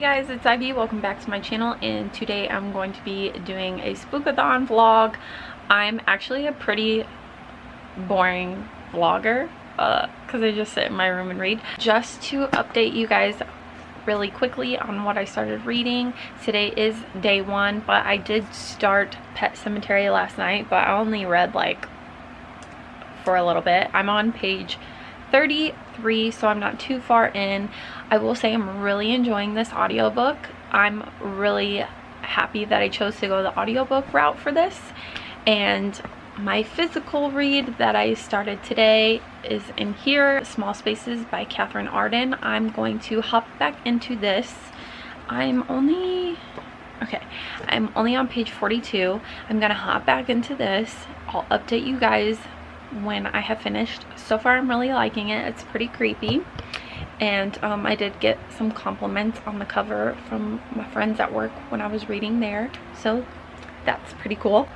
Hey guys, it's Ivy. Welcome back to my channel, and today I'm going to be doing a Spookathon vlog. I'm actually a pretty boring vlogger because I just sit in my room and read. Just to update you guys really quickly on what I started reading. Today is day one, but I did start Pet Sematary last night, but I only read like for a little bit. I'm on page 33, so I'm not too far in. I will say I'm really enjoying this audiobook. I'm really happy that I chose to go the audiobook route for this. And my physical read that I started today is in here, Small Spaces by Catherine Arden. I'm going to hop back into this. I'm only on page 42. I'm gonna hop back into this. I'll update you guys when I have finished. So far I'm really liking it. It's pretty creepy, and I did get some compliments on the cover from my friends at work when I was reading there, so that's pretty cool.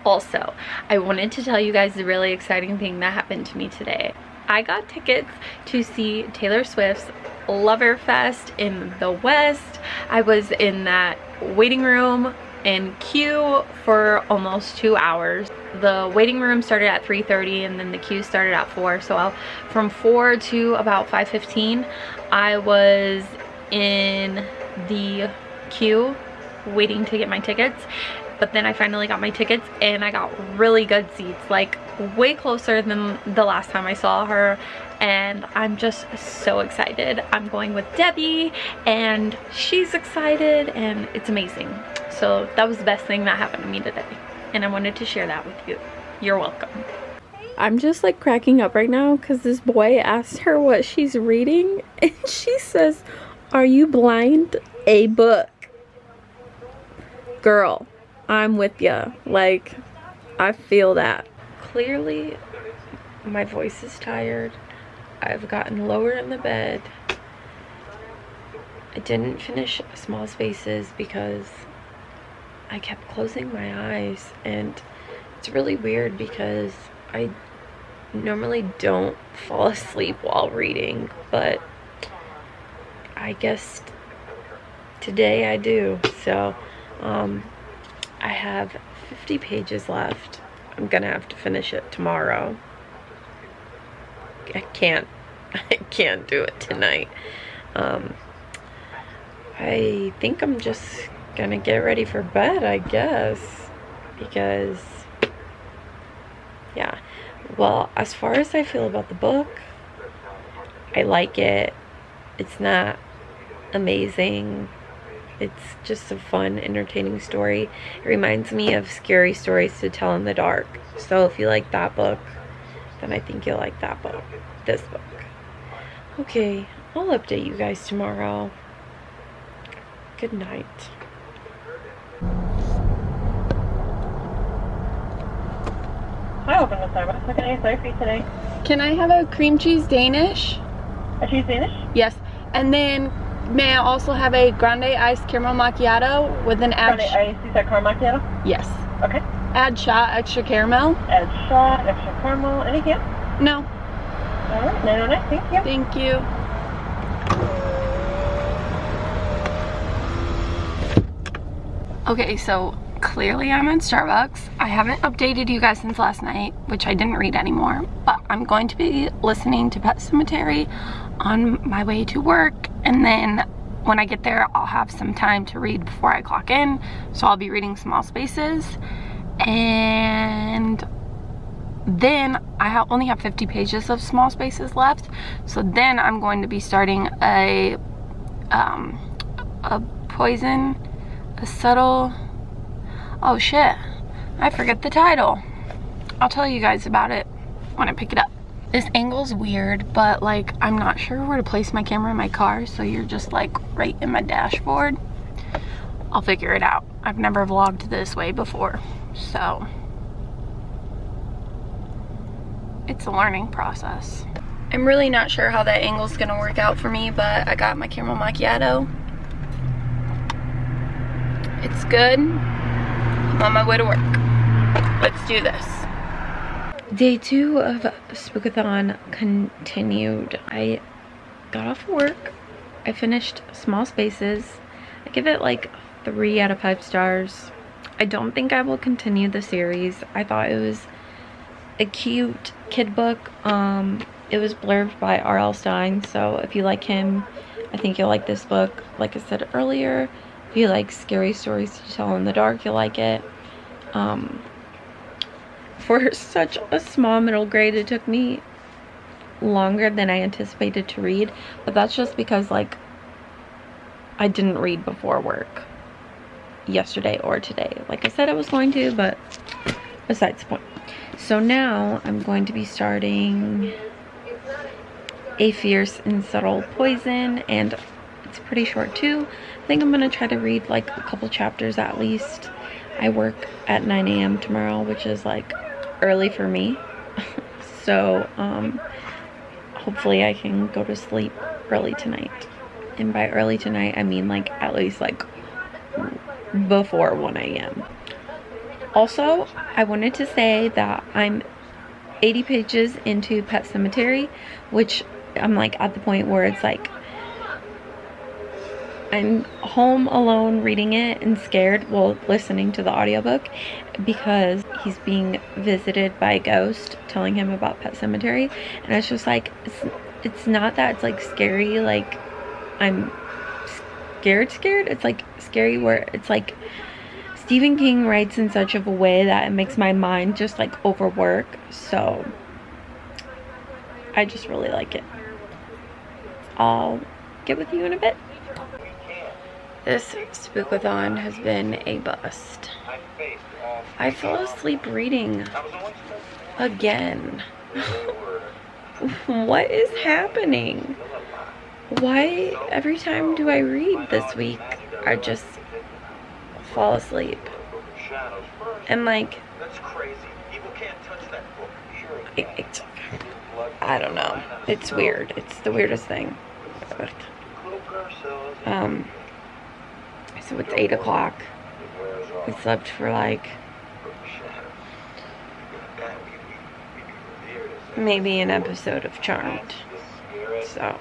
Also, I wanted to tell you guys the really exciting thing that happened to me today. I got tickets to see Taylor Swift's Loverfest in the West. I was in that waiting room in queue for almost 2 hours. The waiting room started at 3:30 and then the queue started at 4. So from 4 to about 5:15 I was in the queue waiting to get my tickets. But then I finally got my tickets and I got really good seats, like way closer than the last time I saw her, and I'm just so excited. I'm going with Debbie and she's excited and it's amazing. So that was the best thing that happened to me today, and I wanted to share that with you. You're welcome. I'm just like cracking up right now because this boy asked her what she's reading and she says, "Are you blind? A book." Girl, I'm with ya. Like, I feel that. Clearly my voice is tired. I've gotten lower in the bed. I didn't finish Small Spaces because I kept closing my eyes, and it's really weird because I normally don't fall asleep while reading, but I guess today I do. So I have 50 pages left. I'm gonna have to finish it tomorrow. I can't do it tonight. I think I'm just gonna get ready for bed, I guess, because yeah. Well, as far as I feel about the book, I like it. It's not amazing. It's just a fun, entertaining story. It reminds me of Scary Stories to Tell in the Dark. So if you like that book, then I think you'll like that book, this book. Okay, I'll update you guys tomorrow. Good night. Hi, open with Starbucks. What can I serve for you today? Can I have a cream cheese Danish? A cheese Danish? Yes. And then may I also have a grande iced caramel macchiato with an Grande ice, you said caramel macchiato? Yes. Okay. Add shot, extra caramel? Add shot, extra caramel. Anything else? No. Alright, 909. Thank you. Thank you. Okay, so clearly I'm at Starbucks. I haven't updated you guys since last night, which I didn't read anymore, but I'm going to be listening to Pet Sematary on my way to work, and then when I get there I'll have some time to read before I clock in, so I'll be reading Small Spaces, and then I only have 50 pages of Small Spaces left, so then I'm going to be starting a subtle, oh shit, I forget the title. I'll tell you guys about it when I pick it up. This angle's weird, but like I'm not sure where to place my camera in my car, so you're just like right in my dashboard. I'll figure it out. I've never vlogged this way before, so it's a learning process. I'm really not sure how that angle's gonna work out for me, but I got my caramel macchiato. It's good. I'm on my way to work. Let's do this. Day 2 of Spookathon continued. I got off work I finished Small Spaces. I give it like 3 out of 5 stars. I don't think I will continue the series. I thought it was a cute kid book. It was blurbed by R.L. Stine, so if you like him, I think you'll like this book. Like I said earlier, if you like scary stories to tell in the dark, you'll like it. For such a small middle grade, it took me longer than I anticipated to read, but that's just because like I didn't read before work yesterday or today. Like I said I was going to, but besides the point. So now I'm going to be starting A Fierce and Subtle Poison, and it's pretty short too. I think I'm gonna try to read like a couple chapters at least. I work at 9 a.m. tomorrow, which is like early for me. So hopefully I can go to sleep early tonight. And by early tonight, I mean like at least like before 1 a.m. Also, I wanted to say that I'm 80 pages into Pet Sematary, which I'm like at the point where it's like I'm home alone reading it and scared, well, listening to the audiobook, because he's being visited by a ghost telling him about Pet Sematary. And it's just like, it's not that it's like scary, like I'm scared. It's like scary where it's like Stephen King writes in such of a way that it makes my mind just like overwork. So I just really like it. I'll get with you in a bit. This Spookathon has been a bust. I fell asleep reading again. What is happening? Why every time do I read this week I just fall asleep? And like I don't know. It's weird. It's the weirdest thing. So it's 8 o'clock. We slept for like maybe an episode of Charmed. So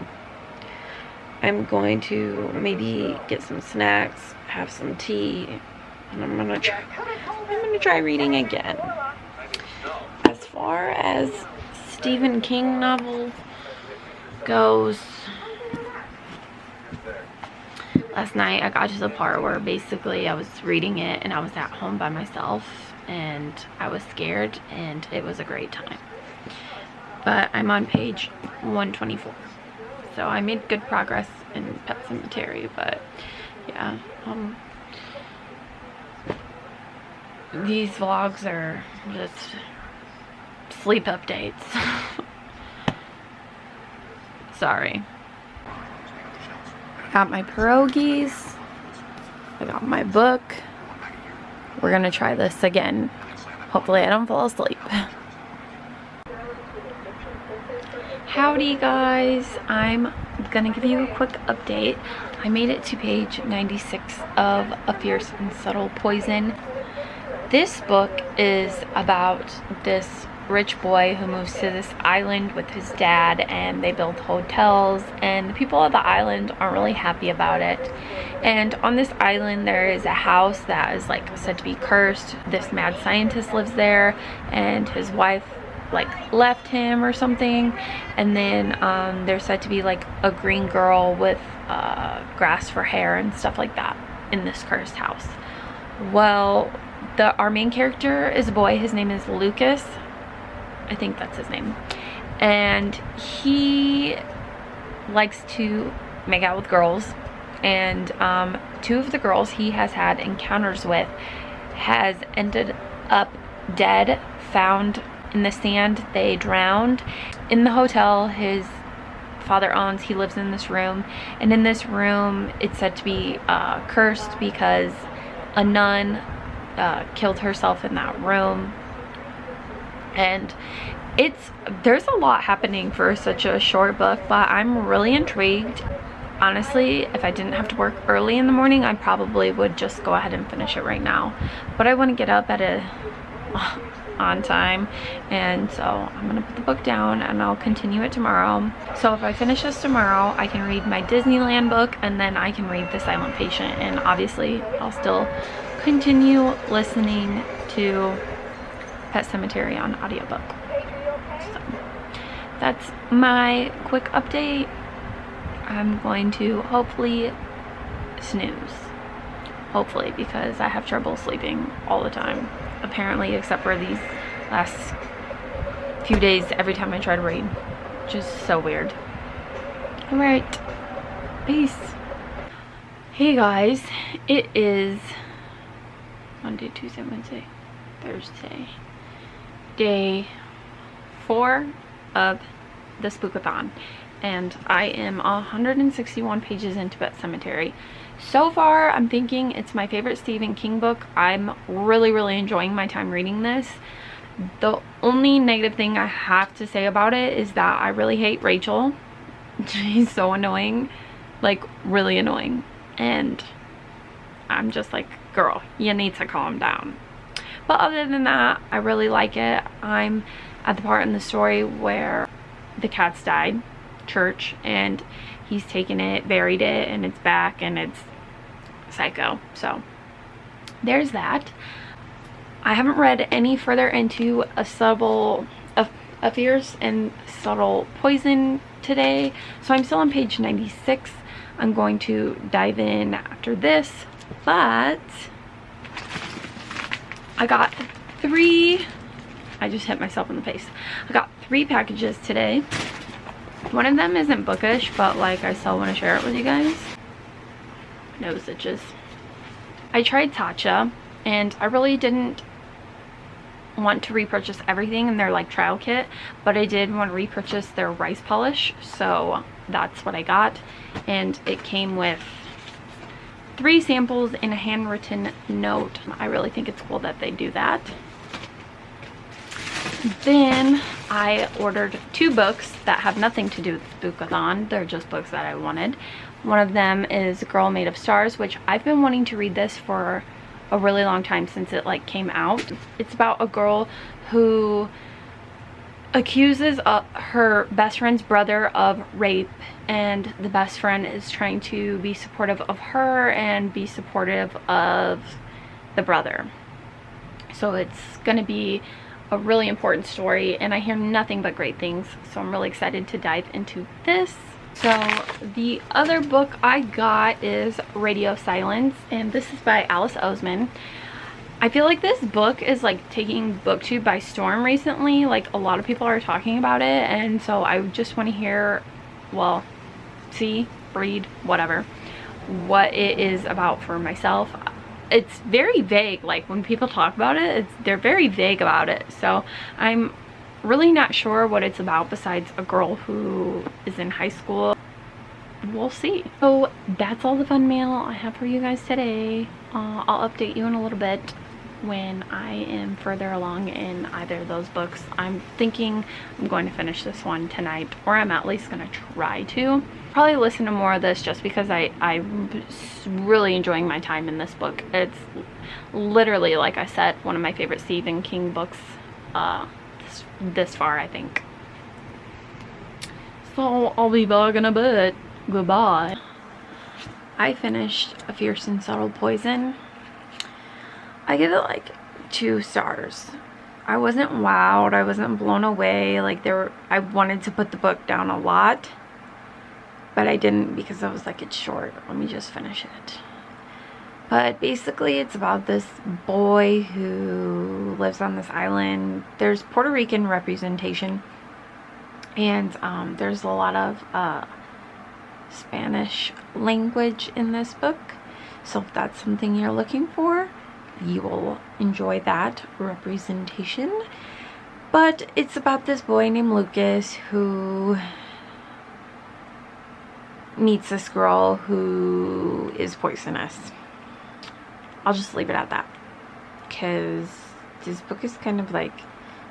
I'm going to maybe get some snacks, have some tea, and I'm gonna try reading again. As far as Stephen King novel goes, last night I got to the part where basically I was reading it and I was at home by myself and I was scared, and it was a great time. But I'm on page 124, so I made good progress in Pet Sematary. But yeah, these vlogs are just sleep updates. Sorry. I got my pierogies. I got my book. We're gonna try this again. Hopefully I don't fall asleep. Howdy guys, I'm gonna give you a quick update. I made it to page 96 of A Fierce and Subtle Poison. This book is about this rich boy who moves to this island with his dad, and they build hotels, and the people of the island aren't really happy about it. And on this island there is a house that is like said to be cursed. This mad scientist lives there, and his wife like left him or something, and then there's said to be like a green girl with grass for hair and stuff like that in this cursed house. Well, our main character is a boy. His name is Lucas. I think that's his name. And he likes to make out with girls. And 2 of the girls he has had encounters with has ended up dead, found in the sand. They drowned in the hotel his father owns. He lives in this room. And in this room, it's said to be cursed because a nun killed herself in that room. And there's a lot happening for such a short book, but I'm really intrigued. Honestly, if I didn't have to work early in the morning, I probably would just go ahead and finish it right now. But I want to get up at on time, and so I'm gonna put the book down and I'll continue it tomorrow. So if I finish this tomorrow, I can read my Disneyland book, and then I can read The Silent Patient, and obviously I'll still continue listening to Pet Sematary on audiobook. So that's my quick update. I'm going to hopefully snooze. Hopefully, because I have trouble sleeping all the time. Apparently, except for these last few days, every time I try to read. Just so weird. Alright. Peace. Hey guys. It is Monday, Tuesday, Wednesday, Thursday. Day 4 of the Spookathon. And I am 161 pages into Pet Sematary. So far, I'm thinking it's my favorite Stephen King book. I'm really enjoying my time reading this. The only negative thing I have to say about it is that I really hate Rachel. She's so annoying. Like, really annoying. And I'm just like, girl, you need to calm down. But other than that, I really like it. I'm at the part in the story where the cats died. Church, and he's taken it, buried it, and it's back, and it's psycho. So there's that. I haven't read any further into a fierce and subtle poison today, so I'm still on page 96. I'm going to dive in after this, but I got I just hit myself in the face. I got 3 packages today. One of them isn't bookish, but like I still want to share it with you guys. Nose itches. I tried Tatcha, and I really didn't want to repurchase everything in their like trial kit, but I did want to repurchase their rice polish, so that's what I got. And it came with 3 samples and a handwritten note. I really think it's cool that they do that. Then I ordered 2 books that have nothing to do with Spookathon. They're just books that I wanted. One of them is Girl Made of Stars, which I've been wanting to read this for a really long time, since it like came out. It's about a girl who accuses her best friend's brother of rape, and the best friend is trying to be supportive of her and be supportive of the brother. So it's gonna be a really important story, and I hear nothing but great things, so I'm really excited to dive into this. So the other book I got is Radio Silence, and this is by Alice Oseman. I feel like this book is like taking booktube by storm recently. Like, a lot of people are talking about it, and so I just want to hear, well, see, read, whatever, what it is about for myself. It's very vague. Like, when people talk about it, they're very vague about it, so I'm really not sure what it's about besides a girl who is in high school. We'll see. So that's all the fun mail I have for you guys today. I'll update you in a little bit when I am further along in either of those books. I'm thinking I'm going to finish this one tonight, or I'm at least going to try to. Probably listen to more of this, just because I'm really enjoying my time in this book. It's literally, like I said, one of my favorite Stephen King books this far, I think. So I'll be back in a bit. Goodbye. I finished A Fierce and Subtle Poison. I give it like 2 stars. I wasn't wowed, I wasn't blown away. Like, I wanted to put the book down a lot, but I didn't, because I was like, it's short, let me just finish it. But basically it's about this boy who lives on this island. There's Puerto Rican representation, and there's a lot of Spanish language in this book, so if that's something you're looking for, you will enjoy that representation. But it's about this boy named Lucas who meets this girl who is poisonous. I'll just leave it at that, because this book is kind of like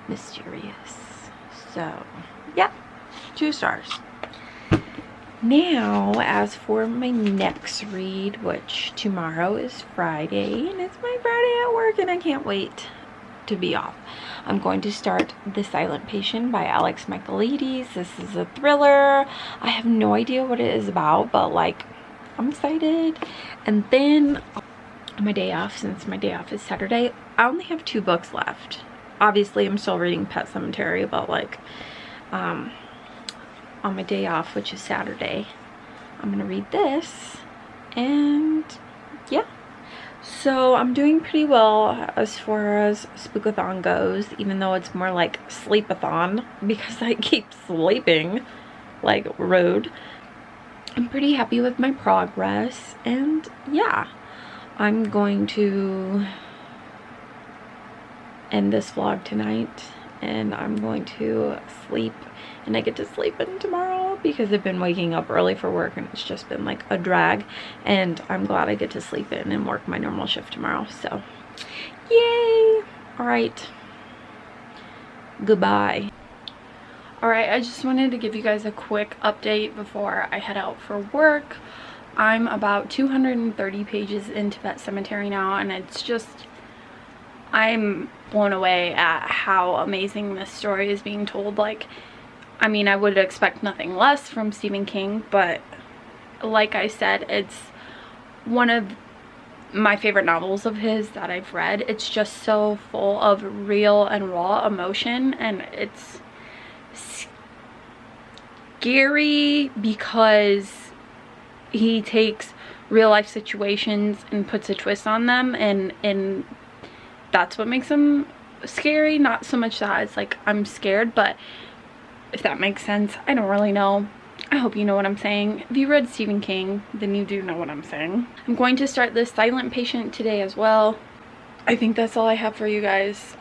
mysterious. So yeah, 2 stars. Now, as for my next read, which tomorrow is Friday, and it's my Friday at work, and I can't wait to be off. I'm going to start The Silent Patient by Alex Michaelides. This is a thriller. I have no idea what it is about, but like, I'm excited. And then on my day off, since my day off is Saturday, I only have 2 books left. Obviously, I'm still reading Pet Sematary, but like, on my day off, which is Saturday, I'm gonna read this, and yeah. So I'm doing pretty well as far as Spookathon goes, even though it's more like sleepathon because I keep sleeping like rude. I'm pretty happy with my progress, and yeah, I'm going to end this vlog tonight, and I'm going to sleep, and I get to sleep in tomorrow because I've been waking up early for work and it's just been like a drag, and I'm glad I get to sleep in and work my normal shift tomorrow. So yay. All right, goodbye. All right, I just wanted to give you guys a quick update before I head out for work. I'm about 230 pages into Pet Sematary now, and it's just, I'm blown away at how amazing this story is being told. Like, I mean, I would expect nothing less from Stephen King, but like I said, it's one of my favorite novels of his that I've read. It's just so full of real and raw emotion, and it's scary because he takes real life situations and puts a twist on them, and that's what makes them scary. Not so much that it's like I'm scared, but if that makes sense, I don't really know. I hope you know what I'm saying. If you read Stephen King, then you do know what I'm saying. I'm going to start this Silent Patient today as well. I think that's all I have for you guys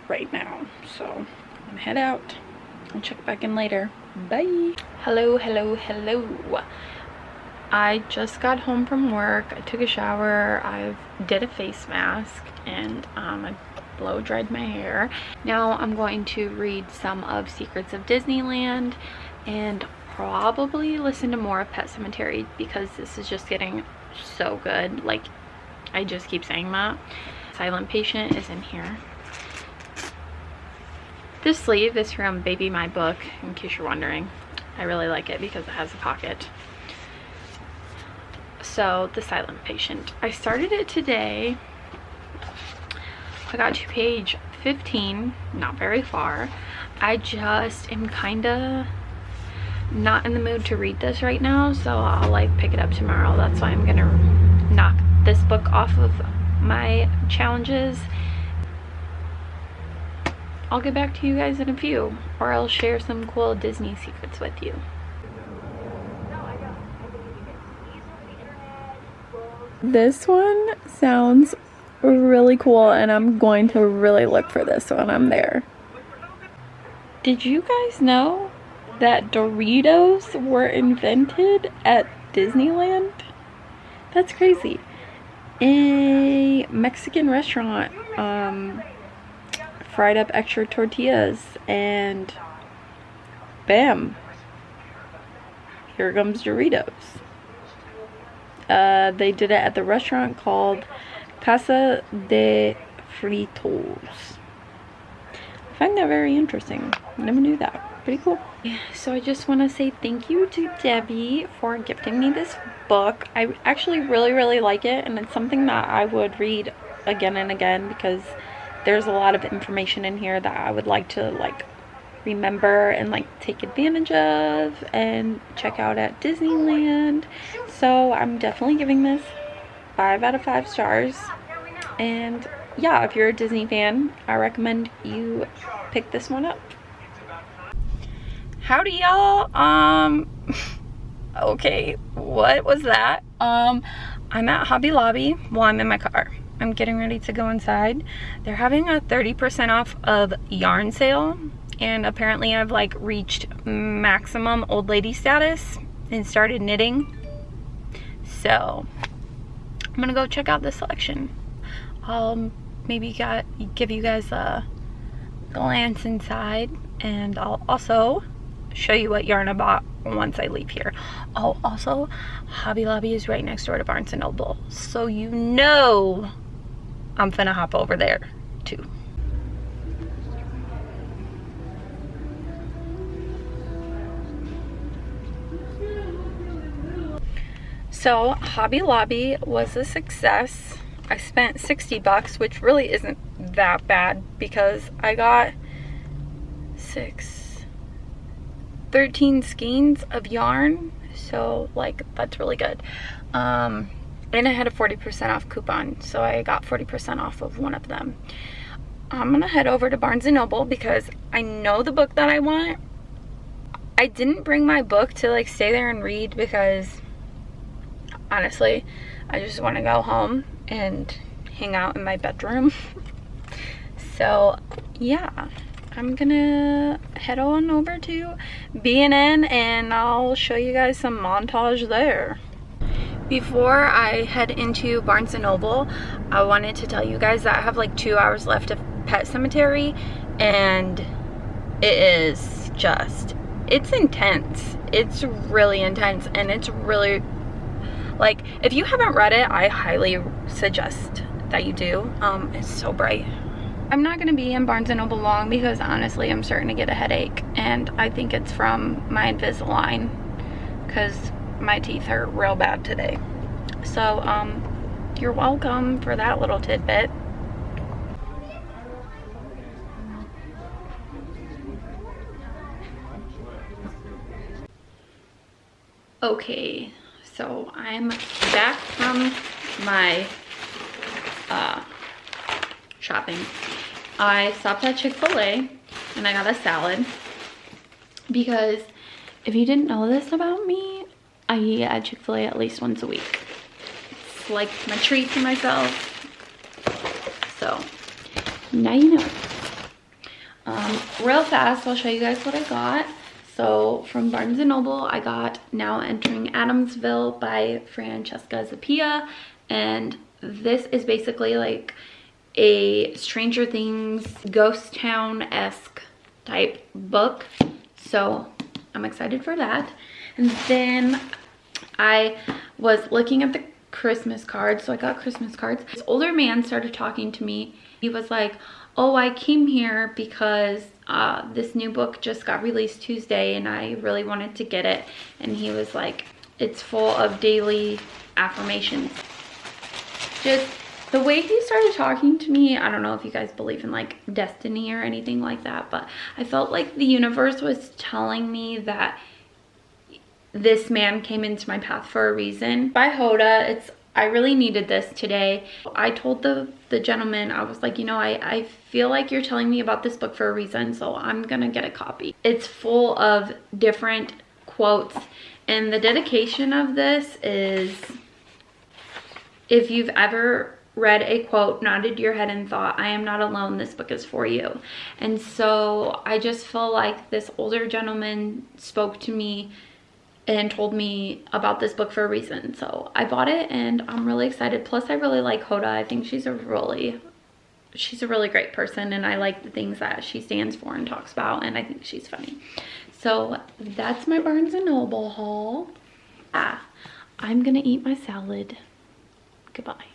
right now, so I'm gonna head out. I'll check back in later. Bye. Hello, hello, hello. I just got home from work. I took a shower. I did a face mask, and I blow dried my hair. Now I'm going to read some of Secrets of Disneyland and probably listen to more of Pet Sematary because this is just getting so good. Like, I just keep saying that. Silent Patient is in here. This sleeve is from Baby My Book, in case you're wondering. I really like it because it has a pocket. So, The Silent Patient. I started it today. I got to page 15, not very far. I just am kinda not in the mood to read this right now, so I'll like pick it up tomorrow. That's why I'm gonna knock this book off of my challenges. I'll get back to you guys in a few, or I'll share some cool Disney secrets with you. This one sounds really cool, and I'm going to really look for this when I'm there. Did you guys know that Doritos were invented at Disneyland? That's crazy. A Mexican restaurant fried up extra tortillas, and bam, here comes Doritos. They did it at the restaurant called Casa de Fritos. I find that very interesting. Never knew that. Pretty cool. So I just want to say thank you to Debbie for gifting me this book. I actually really like it, and it's something that I would read again and again because there's a lot of information in here that I would like to like remember and like take advantage of and check out at Disneyland. So I'm definitely giving this 5 out of 5 stars. And yeah, if you're a Disney fan, I recommend you pick this one up. Howdy, y'all. Okay, what was that? I'm at Hobby Lobby. Well, I'm in my car. I'm getting ready to go inside. They're having a 30% off of yarn sale, and apparently I've like reached maximum old lady status and started knitting. So I'm gonna go check out this selection. I'll maybe give you guys a glance inside, and I'll also show you what yarn I bought once I leave here. Oh, also, Hobby Lobby is right next door to Barnes & Noble, so you know I'm finna hop over there too. So Hobby Lobby was a success. I spent 60 bucks, which really isn't that bad because I got 13 skeins of yarn. So like, that's really good. And I had a 40% off coupon, so I got 40% off of one of them. I'm gonna head over to Barnes & Noble because I know the book that I want. I didn't bring my book to like stay there and read because honestly, I just want to go home and hang out in my bedroom. So yeah, I'm gonna head on over to B&N and I'll show you guys some montage there. Before I head into Barnes & Noble, I wanted to tell you guys that I have like 2 hours left of Pet Cemetery, and it is just, it's intense. It's really intense, and it's really, like, if you haven't read it, I highly suggest that you do. It's so bright. I'm not going to be in Barnes & Noble long because honestly I'm starting to get a headache, and I think it's from my Invisalign because my teeth hurt real bad today. So you're welcome for that little tidbit. Okay, so I'm back from my shopping. I stopped at Chick-fil-A and I got a salad because if you didn't know this about me, I eat at Chick-fil-A at least once a week. It's like my treat to myself. So now you know. Real fast, I'll show you guys what I got. So from Barnes & Noble, I got Now Entering Adamsville by Francesca Zappia. And this is basically like a Stranger Things ghost town-esque type book. So I'm excited for that. And then I was looking at the Christmas cards, so I got Christmas cards. This older man started talking to me. He was like, oh, I came here because this new book just got released Tuesday and I really wanted to get it. And he was like, it's full of daily affirmations. Just the way he started talking to me, I don't know if you guys believe in like destiny or anything like that, but I felt like the universe was telling me that this man came into my path for a reason. By Hoda, I really needed this today. I told the gentleman, I was like, you know, I feel like you're telling me about this book for a reason, so I'm gonna get a copy. It's full of different quotes, and the dedication of this is, if you've ever read a quote, nodded your head and thought, I am not alone, this book is for you. And so I just feel like this older gentleman spoke to me and told me about this book for a reason. So I bought it and I'm really excited. Plus I really like Hoda. I think she's a really great person, and I like the things that she stands for and talks about, and I think she's funny. So that's my Barnes & Noble haul. I'm gonna eat my salad. Goodbye.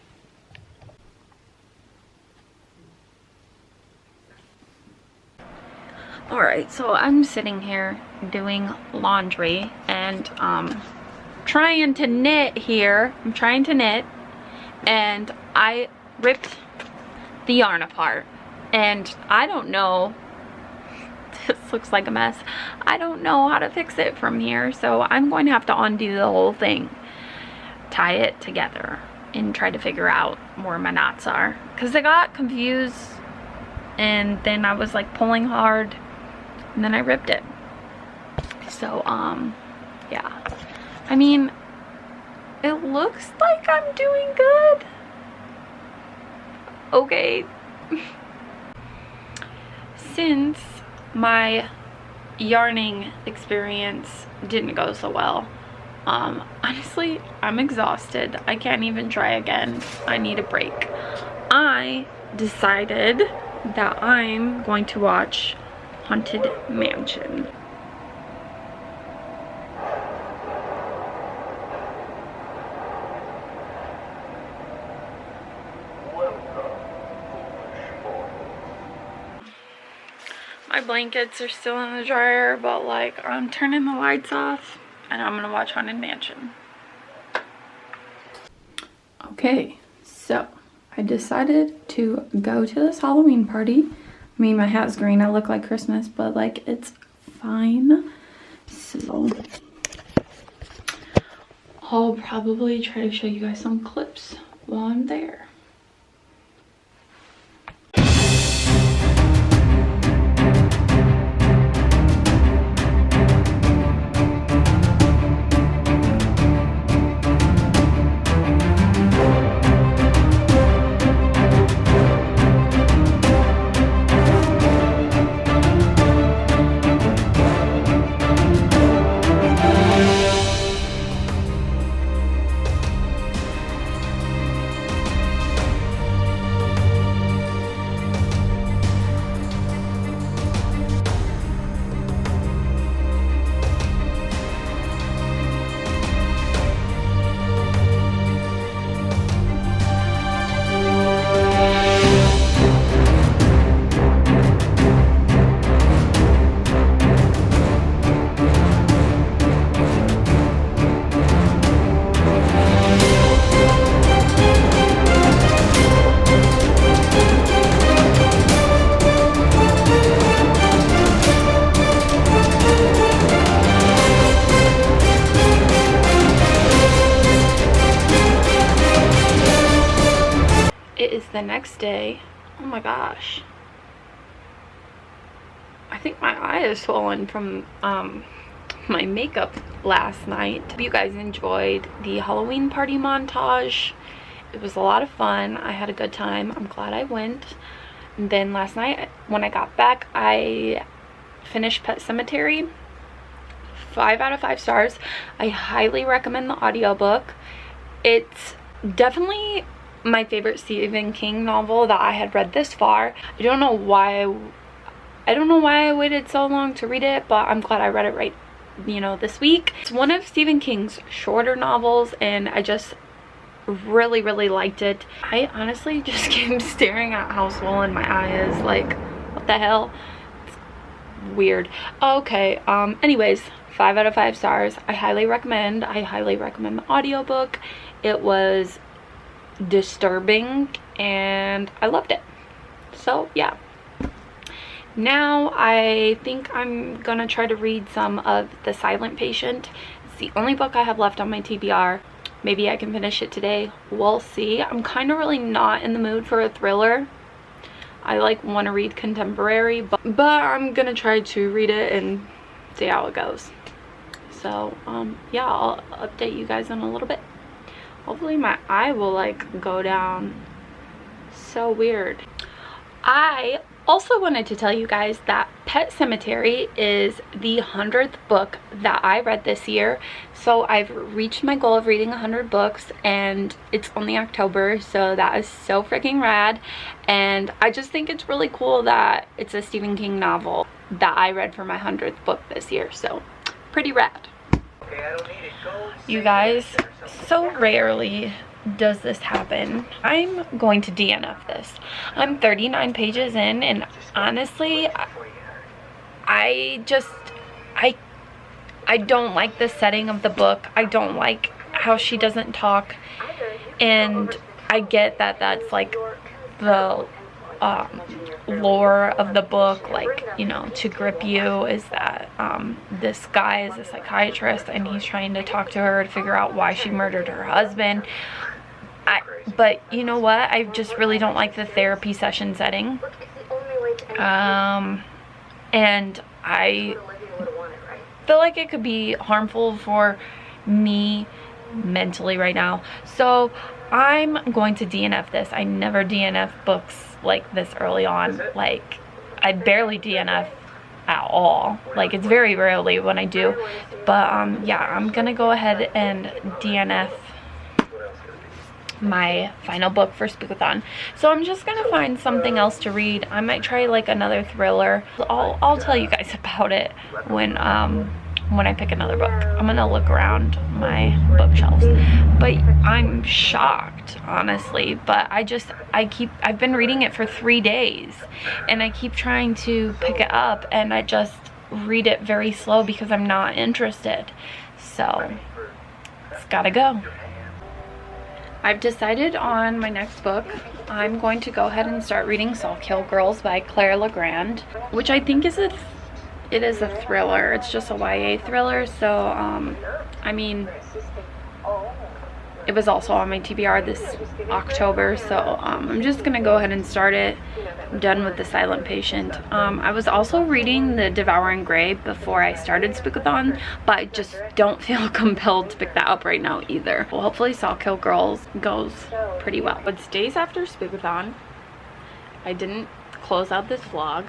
Alright, so I'm sitting here doing laundry and trying to knit here. I'm trying to knit, and I ripped the yarn apart, and I don't know, this looks like a mess. I don't know how to fix it from here, so I'm going to have to undo the whole thing, tie it together, and try to figure out where my knots are, because I got confused and then I was like pulling hard and then I ripped it. So yeah, I mean, it looks like I'm doing good. Okay. Since my yarning experience didn't go so well, honestly, I'm exhausted. I can't even try again. I need a break. I decided that I'm going to watch Haunted Mansion. My blankets are still in the dryer, but like I'm turning the lights off and I'm gonna watch Haunted Mansion. Okay, so I decided to go to this Halloween party. I mean, my hat's green, I look like Christmas, but like it's fine. So I'll probably try to show you guys some clips while I'm there. It is the next day. Oh my gosh. I think my eye is swollen from my makeup last night. Hope you guys enjoyed the Halloween party montage. It was a lot of fun. I had a good time. I'm glad I went. And then last night when I got back, I finished Pet Sematary. 5 out of 5 stars. I highly recommend the audiobook. It's definitely my favorite Stephen King novel that I had read this far. I don't know why I waited so long to read it, but I'm glad I read it right, this week. It's one of Stephen King's shorter novels, and I just really liked it. I honestly just keep staring at how swollen my eye is. Like, what the hell? It's weird. Okay, anyways, 5 out of 5 stars. I highly recommend the audiobook. It was disturbing and I loved it. So yeah, now I think I'm gonna try to read some of The Silent Patient. It's the only book I have left on my TBR. Maybe I can finish it today. We'll see. I'm kind of really not in the mood for a thriller. I want to read contemporary, but I'm gonna try to read it and see how it goes. So yeah, I'll update you guys in a little bit. Hopefully my eye will go down. So weird. I also wanted to tell you guys that Pet Sematary is the 100th book that I read this year. So I've reached my goal of reading 100 books, and it's only October, so that is so freaking rad. And I just think it's really cool that it's a Stephen King novel that I read for my 100th book this year. So pretty rad. You guys, so rarely does this happen. I'm going to DNF this. I'm 39 pages in, and honestly, I don't like the setting of the book. I don't like how she doesn't talk, and I get that that's like the lore of the book, to grip you, is that this guy is a psychiatrist and he's trying to talk to her to figure out why she murdered her husband. But you know what, I just really don't like the therapy session setting, and I feel like it could be harmful for me mentally right now. So I'm going to DNF this. I never DNF books like this early on. I barely DNF at all. It's very rarely when I do. But yeah, I'm gonna go ahead and DNF my final book for Spookathon. So I'm just gonna find something else to read. I might try another thriller. I'll tell you guys about it when I pick another book. I'm gonna look around my bookshelves. But I'm shocked, honestly. But I've been reading it for 3 days, and I keep trying to pick it up, and I just read it very slow because I'm not interested. So it's gotta go. I've decided on my next book. I'm going to go ahead and start reading Salt Kill Girls by Claire Legrand, which I think is a thriller. It's just a YA thriller, so I mean, it was also on my TBR this October, so I'm just gonna go ahead and start it. I'm done with The Silent Patient. I was also reading The Devouring Grey before I started Spookathon, but I just don't feel compelled to pick that up right now either. Well, hopefully Salt Kill Girls goes pretty well. It's days after Spookathon. I didn't close out this vlog.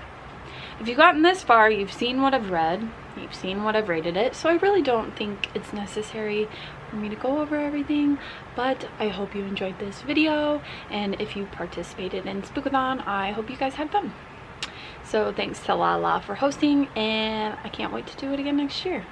If you've gotten this far, you've seen what I've read, you've seen what I've rated it, so I really don't think it's necessary for me to go over everything, but I hope you enjoyed this video, and if you participated in Spookathon, I hope you guys had fun. So thanks to Lala for hosting, and I can't wait to do it again next year.